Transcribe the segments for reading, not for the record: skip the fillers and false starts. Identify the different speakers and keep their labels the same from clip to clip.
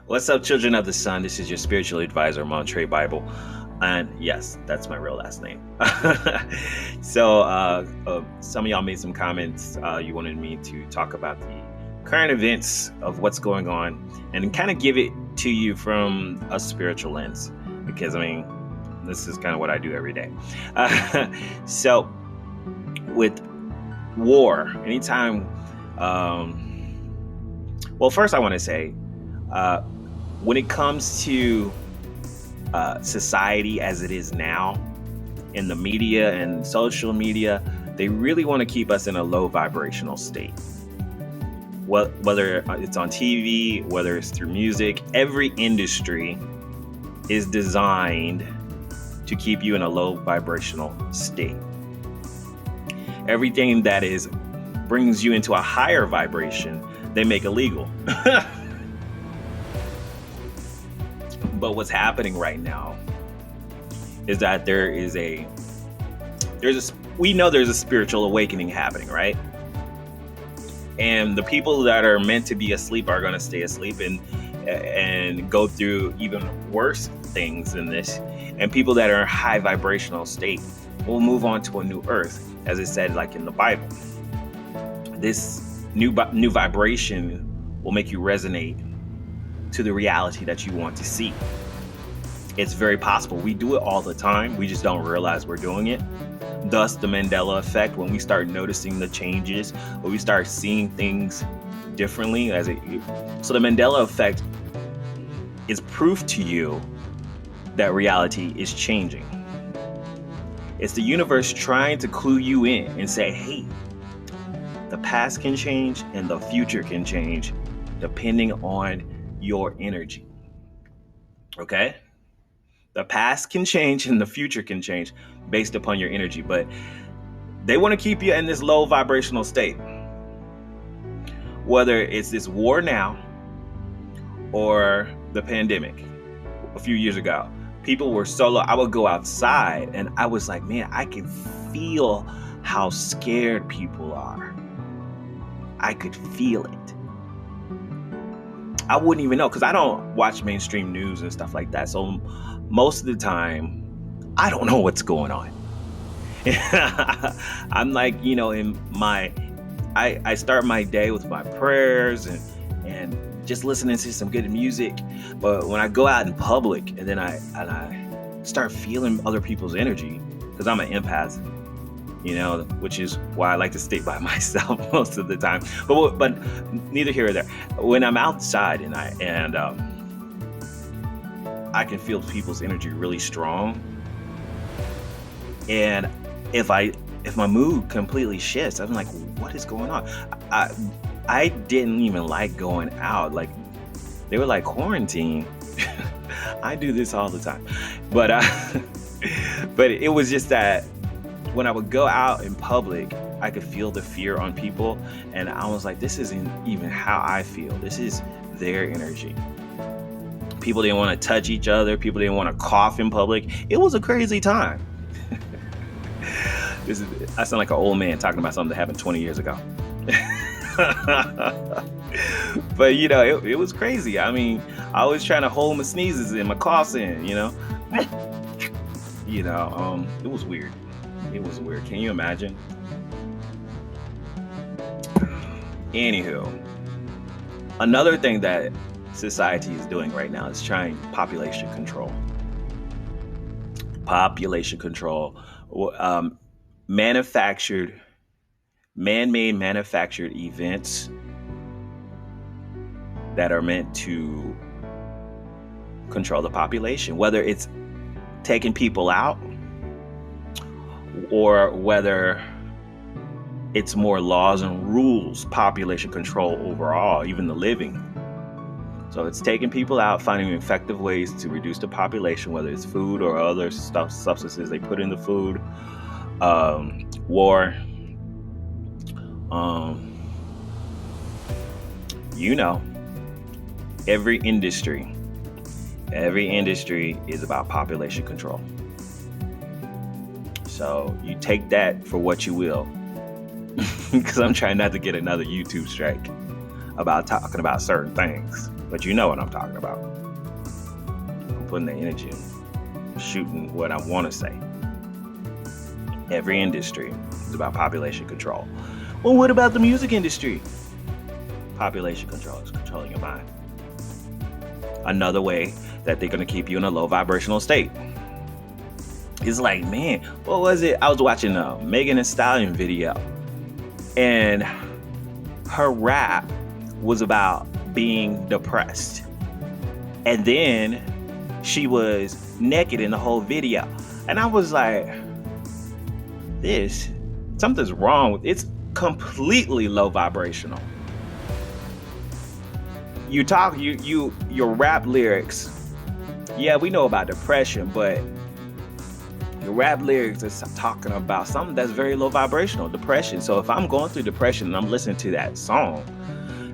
Speaker 1: What's up, children of the sun? This is your spiritual advisor, Montre Bible. And yes, that's my real last name. Some of y'all made some comments. You wanted me to talk about the current events of what's going on and kind of give it to you from a spiritual lens. Because, this is kind of what I do every day. So, with war, anytime, first I want to say, when it comes to society as it is now, in the media and social media, they really want to keep us in a low vibrational state. Whether it's on TV, whether it's through music, every industry is designed to keep you in a low vibrational state. Everything that brings you into a higher vibration, they make illegal. But what's happening right now is that we know there's a spiritual awakening happening, right? And the people that are meant to be asleep are going to stay asleep and go through even worse things than this. And people that are in high vibrational state will move on to a new earth, as it said, like in the Bible. This new vibration will make you resonate to the reality that you want to see. It's very possible. We do it all the time. We just don't realize we're doing it. Thus, the Mandela effect, when we start noticing the changes, when we start seeing things differently. So the Mandela effect is proof to you that reality is changing. It's the universe trying to clue you in and say, hey, the past can change and the future can change depending on your energy. Okay? The past can change and the future can change based upon your energy, but they want to keep you in this low vibrational state. Whether it's this war now or the pandemic a few years ago, people were so low. I would go outside and I was like, man, I can feel how scared people are. I could feel it. I wouldn't even know because I don't watch mainstream news and stuff like that. So most of the time, I don't know what's going on. I'm like, I start my day with my prayers and just listening to some good music. But when I go out in public and then I start feeling other people's energy, because I'm an empath, which is why I like to stay by myself most of the time. But neither here or there. When I'm outside and I can feel people's energy really strong, and if my mood completely shifts, I'm like, what is going on? I didn't even like going out. Like, they were like, quarantine. I do this all the time, but it was just that when I would go out in public, I could feel the fear on people, and I was like, this isn't even how I feel. This is their energy. People didn't want to touch each other. People didn't want to cough in public. It was a crazy time. I sound like an old man talking about something that happened 20 years ago. But, it was crazy. I was trying to hold my sneezes and my coughs in, it was weird. It was weird. Can you imagine? Anywho, another thing that society is doing right now is trying population control. Man-made manufactured events that are meant to control the population, whether it's taking people out or whether it's more laws and rules, population control overall, even the living. So it's taking people out, finding effective ways to reduce the population, whether it's food or other substances they put in the food, war, every industry is about population control. So you take that for what you will, because I'm trying not to get another YouTube strike about talking about certain things. but you know what I'm talking about. I'm putting the energy in, shooting what I want to say. Every industry is about population control. Well, what about the music industry? Population control is controlling your mind. Another way that they're going to keep you in a low vibrational state. It's like, man, what was it? I was watching a Megan Thee Stallion video, and her rap was about being depressed. And then she was naked in the whole video. And I was like, something's wrong with it. It's completely low vibrational. Your rap lyrics, yeah, we know about depression, but your rap lyrics is talking about something that's very low vibrational, depression. So if I'm going through depression and I'm listening to that song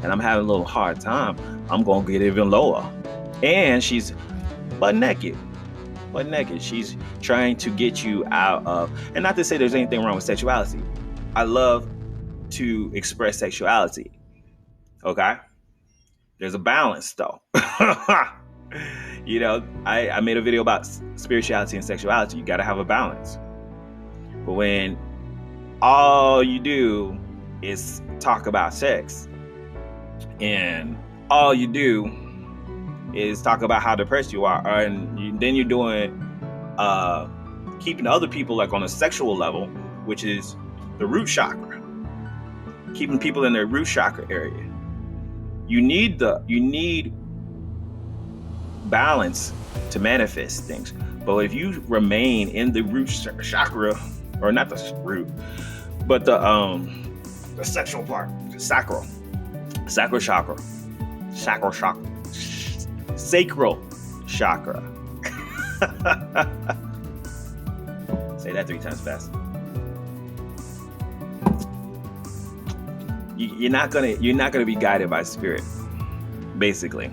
Speaker 1: and I'm having a little hard time, I'm going to get even lower. And she's butt naked. She's trying to get you out of, and not to say there's anything wrong with sexuality. I love to express sexuality. Okay? There's a balance though. You know, I made a video about spirituality and sexuality. You got to have a balance. But when all you do is talk about sex and all you do is talk about how depressed you are, and then you're doing keeping other people like on a sexual level, which is the root chakra, keeping people in their root chakra area. You need balance to manifest things. But if you remain in the root chakra, or not the root, but the sexual part, the sacral chakra, sacral chakra. Say that 3 times fast. You're not gonna be guided by spirit. Basically,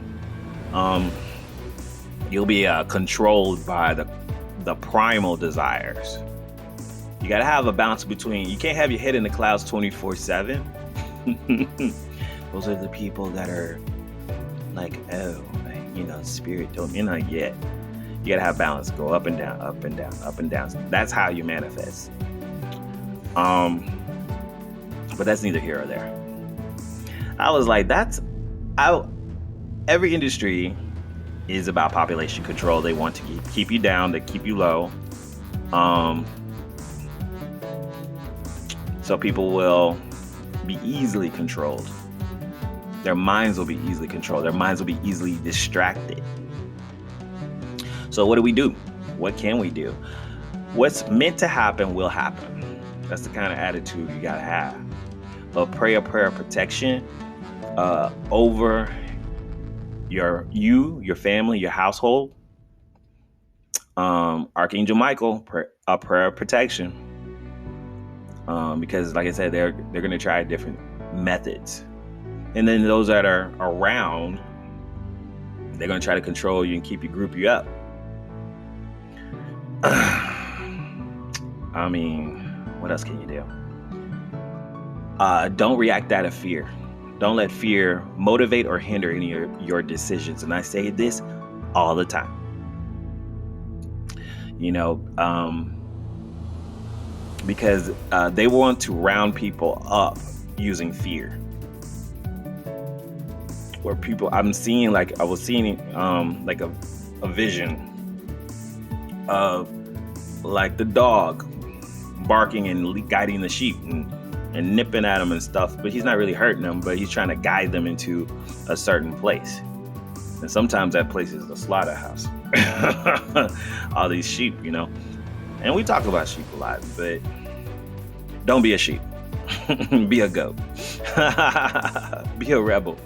Speaker 1: you'll be controlled by the primal desires. You gotta have a balance between. You can't have your head in the clouds 24/7. Those are the people that are like, oh, spirit told me, not yet. You gotta have balance. Go up and down, up and down, up and down. That's how you manifest. But that's neither here or there. I was like, every industry is about population control. They want to keep you down, they keep you low. So people will be easily controlled. Their minds will be easily controlled. Their minds will be easily distracted. So what do? What can we do? What's meant to happen will happen. That's the kind of attitude you gotta have. But pray a prayer of protection over your family, your household. Archangel Michael, a prayer of protection. Because like I said, they're going to try different methods. And then those that are around, they're going to try to control you and group you up. I mean, what else can you do? Don't react out of fear. Don't let fear motivate or hinder any of your decisions. And I say this all the time. Because they want to round people up using fear. Where people, I was seeing like a vision of like the dog barking and guiding the sheep and nipping at them and stuff, but he's not really hurting them, but he's trying to guide them into a certain place. And sometimes that place is the slaughterhouse. All these sheep, and we talk about sheep a lot, but don't be a sheep. Be a goat. Be a rebel.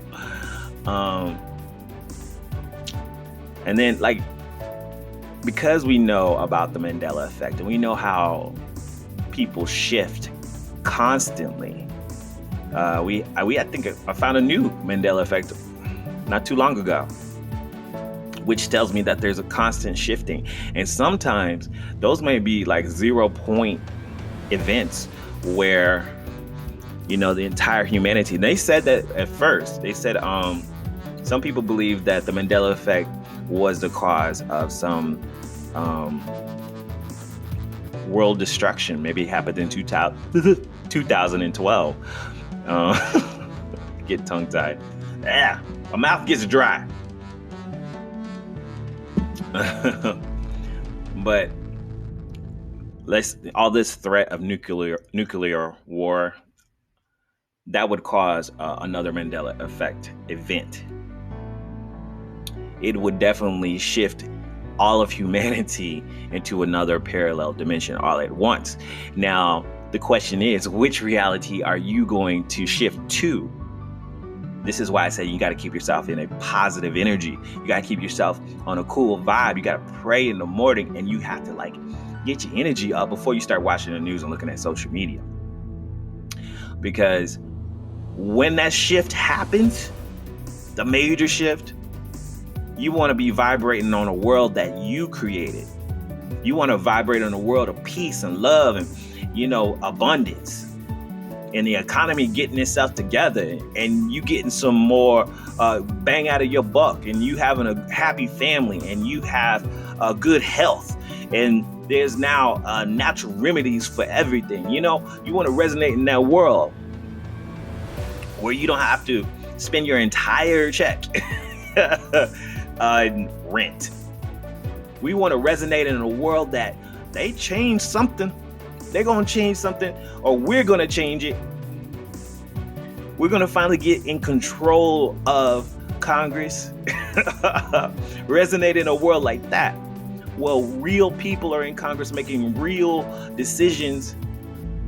Speaker 1: And then because we know about the Mandela effect and we know how people shift constantly, I think I found a new Mandela effect not too long ago, which tells me that there's a constant shifting. And sometimes those may be like 0 point events where, the entire humanity, they said that at first, they said Some people believe that the Mandela effect was the cause of some world destruction. Maybe it happened in 2012. Get tongue-tied. Yeah, my mouth gets dry. But all this threat of nuclear war, that would cause another Mandela effect event. It would definitely shift all of humanity into another parallel dimension all at once. Now, the question is, which reality are you going to shift to? This is why I say you got to keep yourself in a positive energy. You got to keep yourself on a cool vibe. You got to pray in the morning, and you have to get your energy up before you start watching the news and looking at social media. Because when that shift happens, the major shift, you want to be vibrating on a world that you created. You want to vibrate on a world of peace and love and, abundance. And the economy getting itself together, and you getting some more bang out of your buck, and you having a happy family, and you have good health. And there's now natural remedies for everything. You want to resonate in that world where you don't have to spend your entire check rent. We want to resonate in a world that they change something. They're going to change something, or we're going to change it. We're going to finally get in control of Congress. Resonate in a world like that. Well, real people are in Congress making real decisions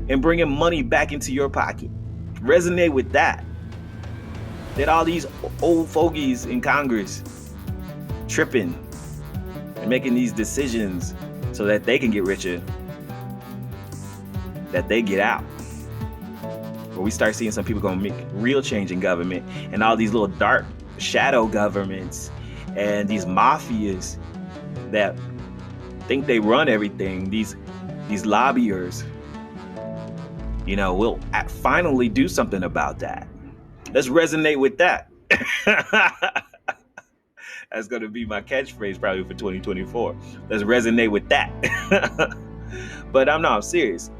Speaker 1: and bringing money back into your pocket. Resonate with that. That all these old fogies in Congress tripping and making these decisions so that they can get richer, that they get out. Where we start seeing some people going to make real change in government, and all these little dark shadow governments and these mafias that think they run everything, these lobbyers, will finally do something about that. Let's resonate with that. That's going to be my catchphrase probably for 2024. Let's resonate with that. But I'm serious.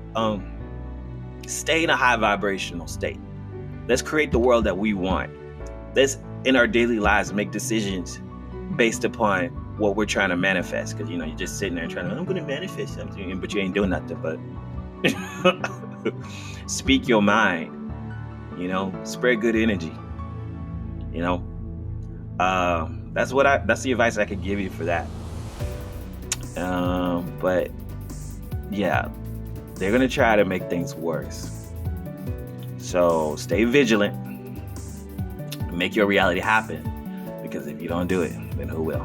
Speaker 1: Stay in a high vibrational state. Let's create the world that we want. Let's, in our daily lives, make decisions based upon what we're trying to manifest. Because, you're just sitting there trying to, I'm going to manifest something, but you ain't doing nothing but speak your mind, spread good energy, that's the advice I could give you for that. But yeah, they're going to try to make things worse. So stay vigilant and make your reality happen, because if you don't do it, then who will?